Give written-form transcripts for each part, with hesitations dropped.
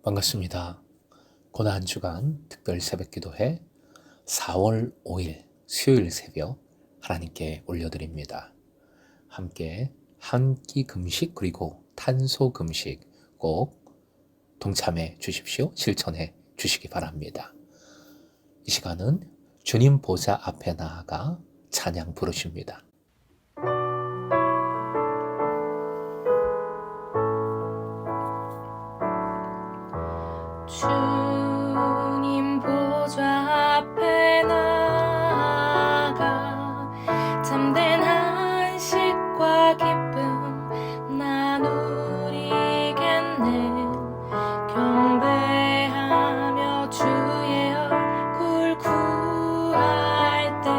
반갑습니다. 고난 한 주간 특별 새벽 기도회 4월 5일 수요일 새벽 하나님께 올려드립니다. 함께 한 끼 금식 그리고 탄소 금식 꼭 동참해 주십시오. 실천해 주시기 바랍니다. 이 시간은 주님 보좌 앞에 나아가 찬양 부르십니다. 주님 보좌 앞에 나아가 참된 안식과 기쁨 나누리겠네. 경배하며 주의 얼굴 구할 때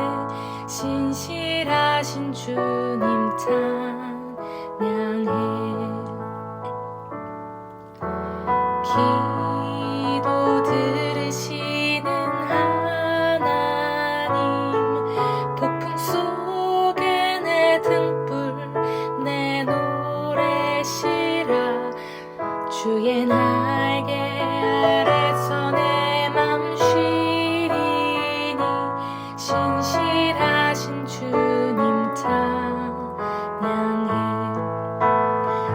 신실하신 주님 찬양해. 기도 들으시는 하나님, 폭풍 속에 내 등불 내 노래시라. 주의 날개 아래서 내 맘 쉬리니 신실하신 주님 찬양해.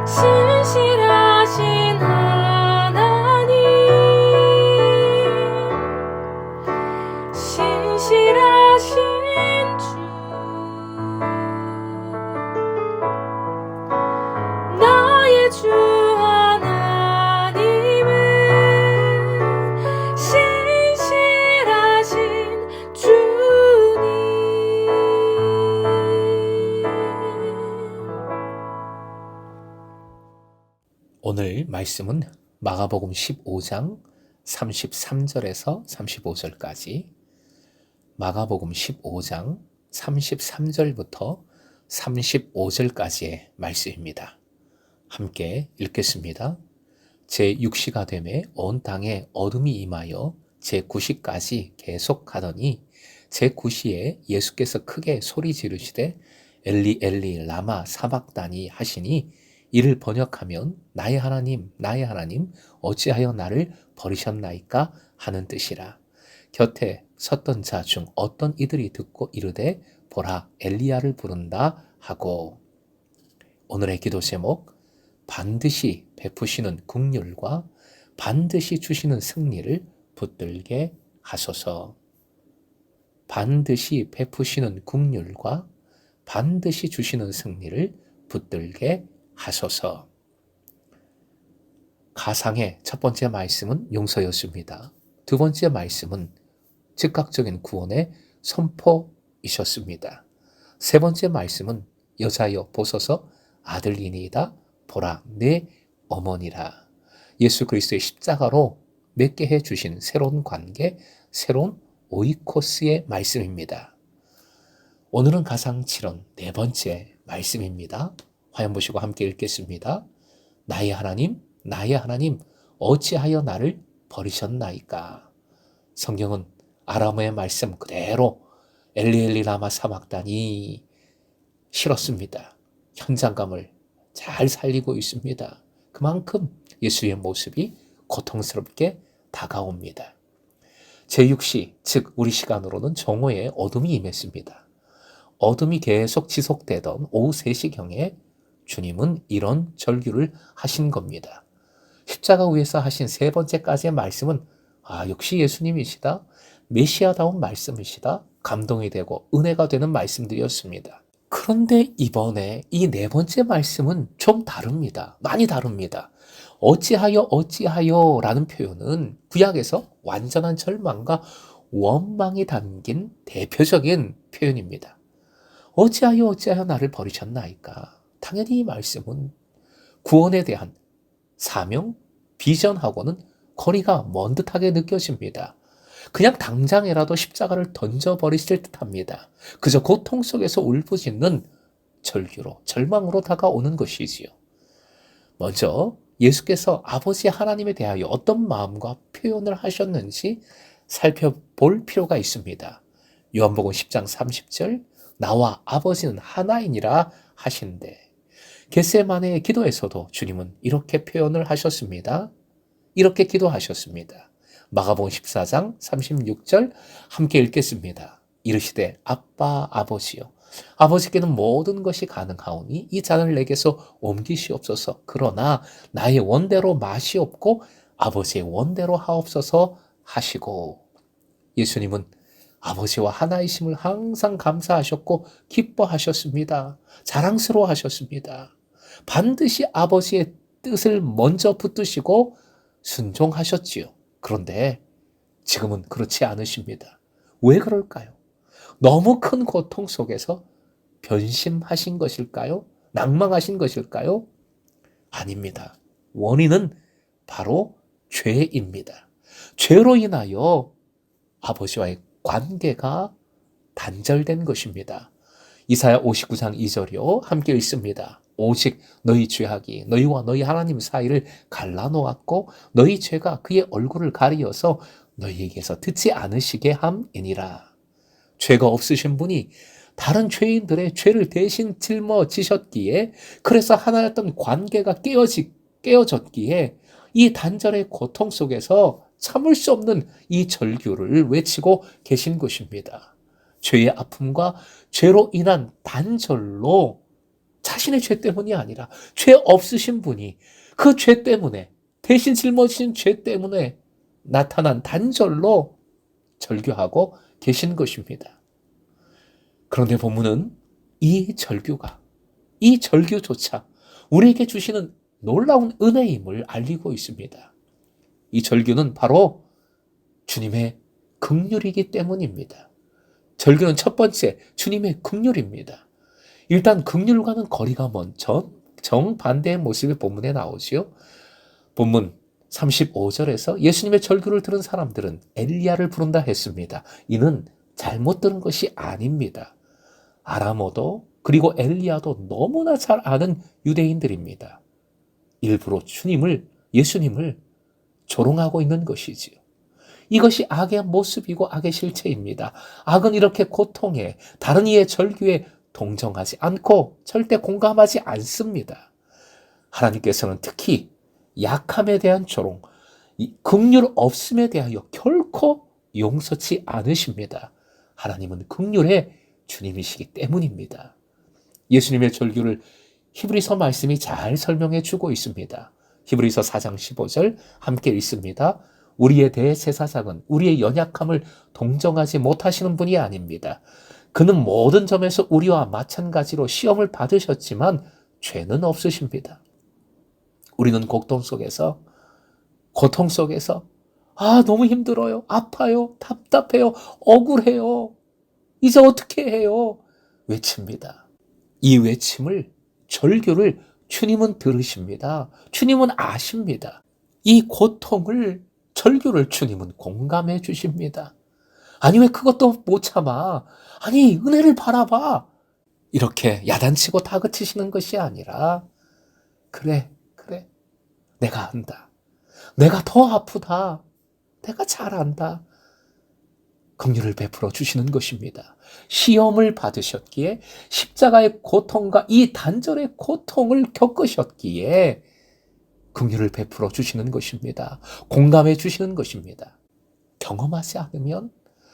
신실하신 신실하신 주, 나의 주 하나님은 신실하신 주님. 오늘 말씀은 마가복음 15장 33절에서 35절까지, 마가복음 15장 33절부터 35절까지의 말씀입니다. 함께 읽겠습니다. 제6시가 되매 온 땅에 어둠이 임하여 제9시까지 계속 가더니 제9시에 예수께서 크게 소리 지르시되 엘리 엘리 라마 사박다니 하시니, 이를 번역하면 나의 하나님 나의 하나님 어찌하여 나를 버리셨나이까 하는 뜻이라. 곁에 섰던 자 중 어떤 이들이 듣고 이르되 보라 엘리야를 부른다 하고. 오늘의 기도 제목, 반드시 베푸시는 긍휼과 반드시 주시는 승리를 붙들게 하소서. 반드시 베푸시는 긍휼과 반드시 주시는 승리를 붙들게 하소서. 가상의 첫 번째 말씀은 용서였습니다. 두 번째 말씀은 즉각적인 구원의 선포이셨습니다. 세 번째 말씀은 여자여 보소서 아들이니이다 보라 내 어머니라. 예수 그리스도의 십자가로 맺게 해주신 새로운 관계, 새로운 오이코스의 말씀입니다. 오늘은 가상 7원 네 번째 말씀입니다. 화면 보시고 함께 읽겠습니다. 나의 하나님 어찌하여 나를 버리셨나이까. 성경은 아람어의 말씀 그대로 엘리 엘리 라마 사박다니 실었습니다. 현장감을 잘 살리고 있습니다. 그만큼 예수의 모습이 고통스럽게 다가옵니다. 제6시, 즉 우리 시간으로는 정오에 어둠이 임했습니다. 어둠이 계속 지속되던 오후 3시경에 주님은 이런 절규를 하신 겁니다. 십자가 위에서 하신 세 번째까지의 말씀은 역시 예수님이시다, 메시아다운 말씀이시다, 감동이 되고 은혜가 되는 말씀들이었습니다. 그런데 이번에 이 네 번째 말씀은 좀 다릅니다. 많이 다릅니다. 어찌하여 라는 표현은 구약에서 완전한 절망과 원망이 담긴 대표적인 표현입니다. 어찌하여 나를 버리셨나이까. 당연히 이 말씀은 구원에 대한 사명, 비전하고는 거리가 먼 듯하게 느껴집니다. 그냥 당장이라도 십자가를 던져버리실 듯합니다. 그저 고통 속에서 울부짖는 절규로, 절망으로 다가오는 것이지요. 먼저 예수께서 아버지 하나님에 대하여 어떤 마음과 표현을 하셨는지 살펴볼 필요가 있습니다. 요한복음 10장 30절, 나와 아버지는 하나이니라 하신대. 겟세마네의 기도에서도 주님은 이렇게 표현을 하셨습니다. 이렇게 기도하셨습니다. 마가복음 14장 36절 함께 읽겠습니다. 이르시되 아빠 아버지여 아버지께는 모든 것이 가능하오니 이 잔을 내게서 옮기시옵소서. 그러나 나의 원대로 마시옵고 아버지의 원대로 하옵소서 하시고, 예수님은 아버지와 하나이심을 항상 감사하셨고 기뻐하셨습니다. 자랑스러워하셨습니다. 반드시 아버지의 뜻을 먼저 붙드시고 순종하셨지요. 그런데 지금은 그렇지 않으십니다. 왜 그럴까요? 너무 큰 고통 속에서 변심하신 것일까요? 낭망하신 것일까요? 아닙니다. 원인은 바로 죄입니다. 죄로 인하여 아버지와의 관계가 단절된 것입니다. 이사야 59장 2절이요. 함께 읽습니다. 오직 너희 죄악이 너희와 너희 하나님 사이를 갈라놓았고 너희 죄가 그의 얼굴을 가리어서 너희에게서 듣지 않으시게 함이니라. 죄가 없으신 분이 다른 죄인들의 죄를 대신 짊어지셨기에, 그래서 하나였던 관계가 깨어졌기에 이 단절의 고통 속에서 참을 수 없는 이 절규를 외치고 계신 것입니다. 죄의 아픔과 죄로 인한 단절로, 자신의 죄 때문이 아니라 죄 없으신 분이 그 죄 때문에, 대신 짊어지신 죄 때문에 나타난 단절로 절규하고 계신 것입니다. 그런데 본문은 이 절규조차 우리에게 주시는 놀라운 은혜임을 알리고 있습니다. 이 절규는 바로 주님의 긍휼이기 때문입니다. 절규는 첫 번째 주님의 긍휼입니다. 일단 긍휼과는 거리가 먼 정반대의 모습이 본문에 나오지요. 본문 35절에서 예수님의 절규를 들은 사람들은 엘리야를 부른다 했습니다. 이는 잘못 들은 것이 아닙니다. 아람어도 그리고 엘리야도 너무나 잘 아는 유대인들입니다. 일부러 예수님을 조롱하고 있는 것이지요. 이것이 악의 모습이고 악의 실체입니다. 악은 이렇게 고통에, 다른 이의 절규에 동정하지 않고 절대 공감하지 않습니다. 하나님께서는 특히 약함에 대한 조롱, 긍휼 없음에 대하여 결코 용서치 않으십니다. 하나님은 긍휼의 주님이시기 때문입니다. 예수님의 절규를 히브리서 말씀이 잘 설명해 주고 있습니다. 히브리서 4장 15절 함께 읽습니다. 우리의 대제사장은 우리의 연약함을 동정하지 못하시는 분이 아닙니다. 그는 모든 점에서 우리와 마찬가지로 시험을 받으셨지만 죄는 없으십니다. 우리는 고통 속에서 너무 힘들어요, 아파요, 답답해요, 억울해요, 이제 어떻게 해요? 외칩니다. 이 외침을, 절규를 주님은 들으십니다. 주님은 아십니다. 이 고통을, 절규를 주님은 공감해 주십니다. 아니 왜 그것도 못 참아? 아니 은혜를 바라봐. 이렇게 야단치고 다그치시는 것이 아니라, 그래 내가 안다, 내가 더 아프다, 내가 잘 안다, 긍휼을 베풀어 주시는 것입니다. 시험을 받으셨기에, 십자가의 고통과 이 단절의 고통을 겪으셨기에 긍휼을 베풀어 주시는 것입니다. 공감해 주시는 것입니다. 경험하지 않으면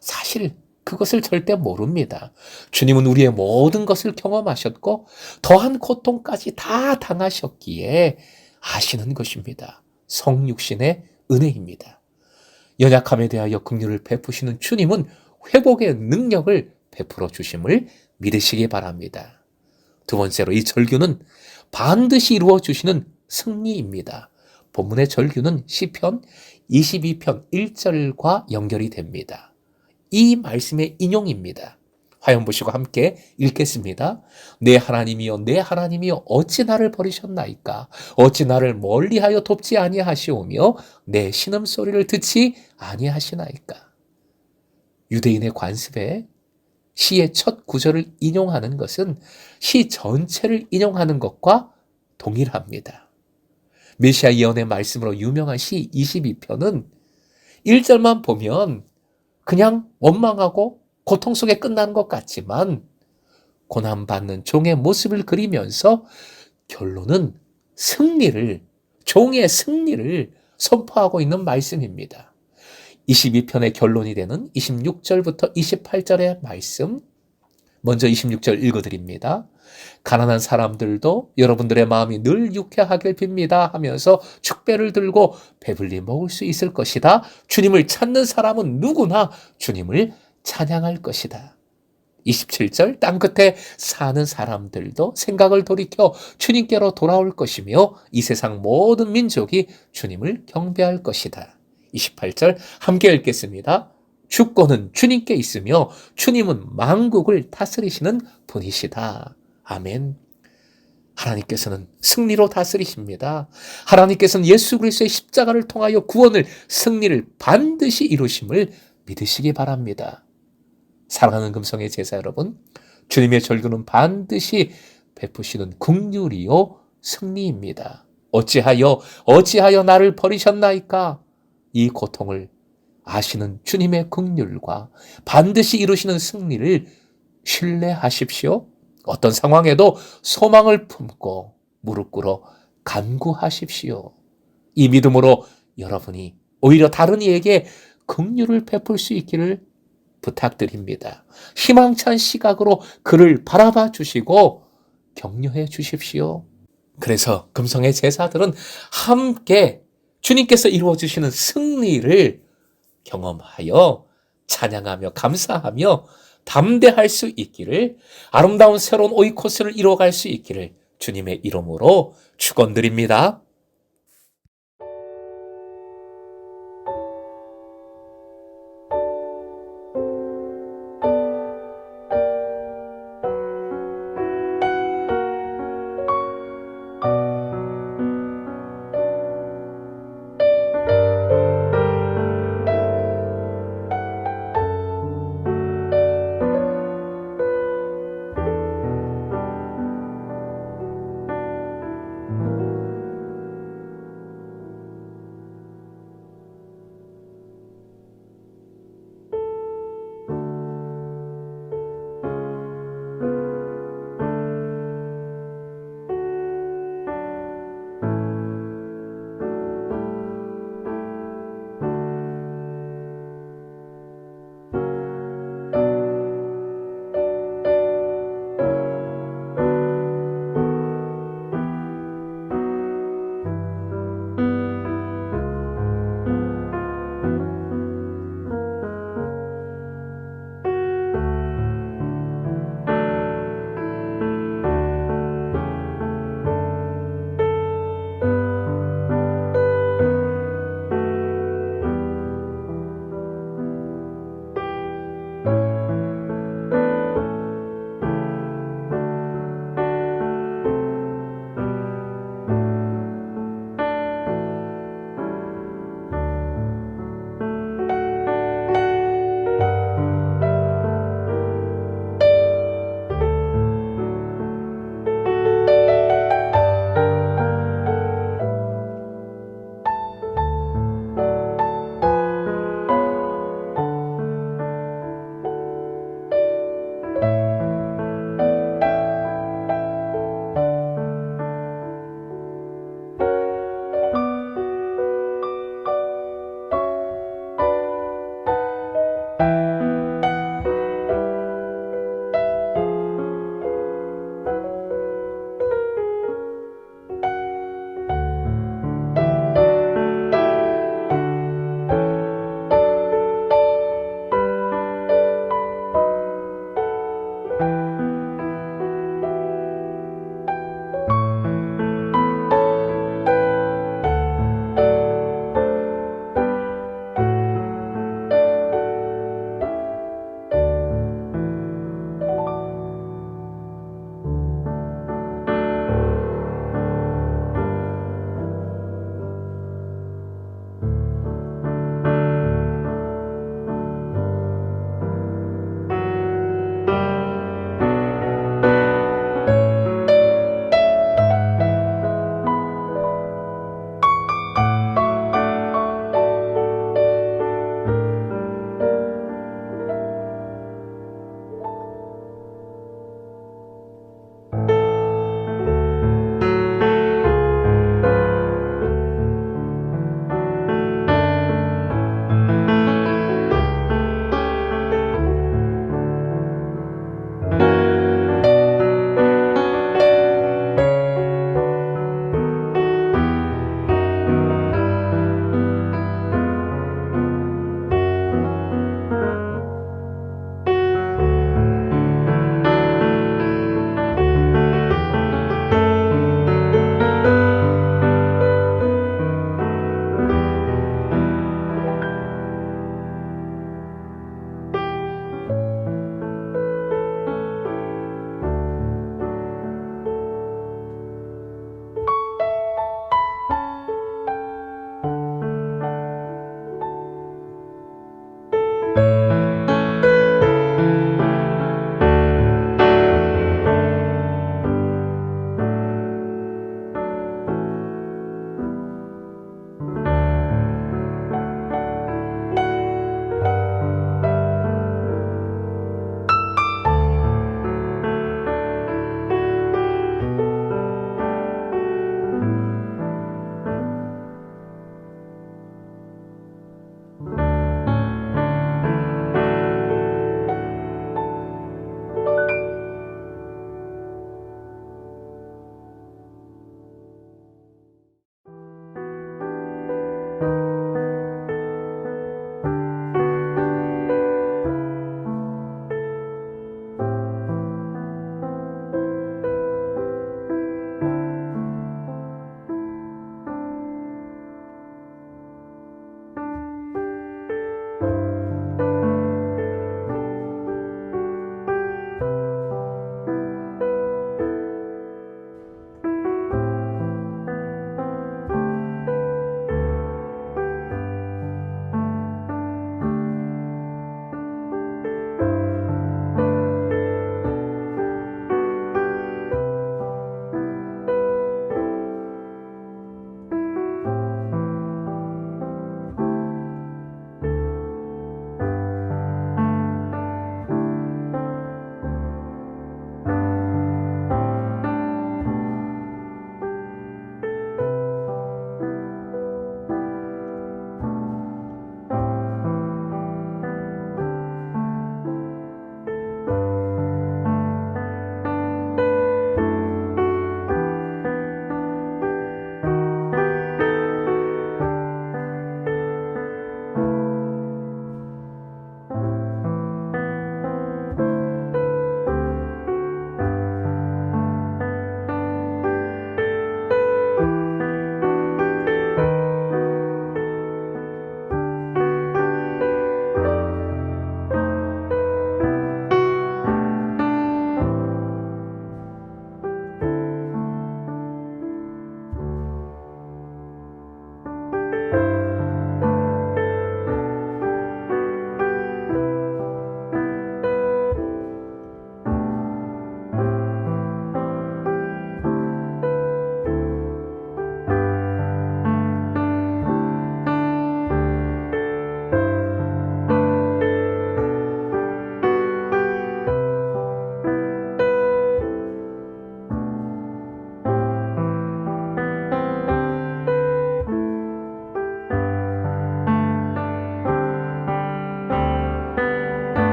사실 그것을 절대 모릅니다. 주님은 우리의 모든 것을 경험하셨고 더한 고통까지 다 당하셨기에 아시는 것입니다. 성육신의 은혜입니다. 연약함에 대하여 긍휼을 베푸시는 주님은 회복의 능력을 베풀어 주심을 믿으시기 바랍니다. 두 번째로, 이 절규는 반드시 이루어 주시는 승리입니다. 본문의 절규는 시편 22편 1절과 연결이 됩니다. 이 말씀의 인용입니다. 화면 보시고 함께 읽겠습니다. 내 하나님이여 내 하나님이여 어찌 나를 버리셨나이까? 어찌 나를 멀리하여 돕지 아니하시오며 내 신음소리를 듣지 아니하시나이까? 유대인의 관습에 시의 첫 구절을 인용하는 것은 시 전체를 인용하는 것과 동일합니다. 메시아 예언의 말씀으로 유명한 시 22편은 1절만 보면 그냥 원망하고 고통 속에 끝나는 것 같지만, 고난받는 종의 모습을 그리면서 결론은 종의 승리를 선포하고 있는 말씀입니다. 22편의 결론이 되는 26절부터 28절의 말씀, 먼저 26절 읽어드립니다. 가난한 사람들도 여러분들의 마음이 늘 유쾌하길 빕니다 하면서 축배를 들고 배불리 먹을 수 있을 것이다. 주님을 찾는 사람은 누구나 주님을 찬양할 것이다. 27절, 땅끝에 사는 사람들도 생각을 돌이켜 주님께로 돌아올 것이며 이 세상 모든 민족이 주님을 경배할 것이다. 28절 함께 읽겠습니다. 주권은 주님께 있으며 주님은 만국을 다스리시는 분이시다. 아멘. 하나님께서는 승리로 다스리십니다. 하나님께서는 예수 그리스도의 십자가를 통하여 구원을, 승리를 반드시 이루심을 믿으시기 바랍니다. 사랑하는 금성의 제자 여러분, 주님의 절규는 반드시 베푸시는 긍휼이요 승리입니다. 어찌하여 나를 버리셨나이까? 이 고통을 아시는 주님의 긍휼과 반드시 이루시는 승리를 신뢰하십시오. 어떤 상황에도 소망을 품고 무릎 꿇어 간구하십시오. 이 믿음으로 여러분이 오히려 다른 이에게 긍휼을 베풀 수 있기를 부탁드립니다. 희망찬 시각으로 그를 바라봐 주시고 격려해 주십시오. 그래서 금성의 제자들은 함께 주님께서 이루어 주시는 승리를 경험하여 찬양하며 감사하며 담대할 수 있기를, 아름다운 새로운 오이코스를 이루어갈 수 있기를 주님의 이름으로 축원드립니다.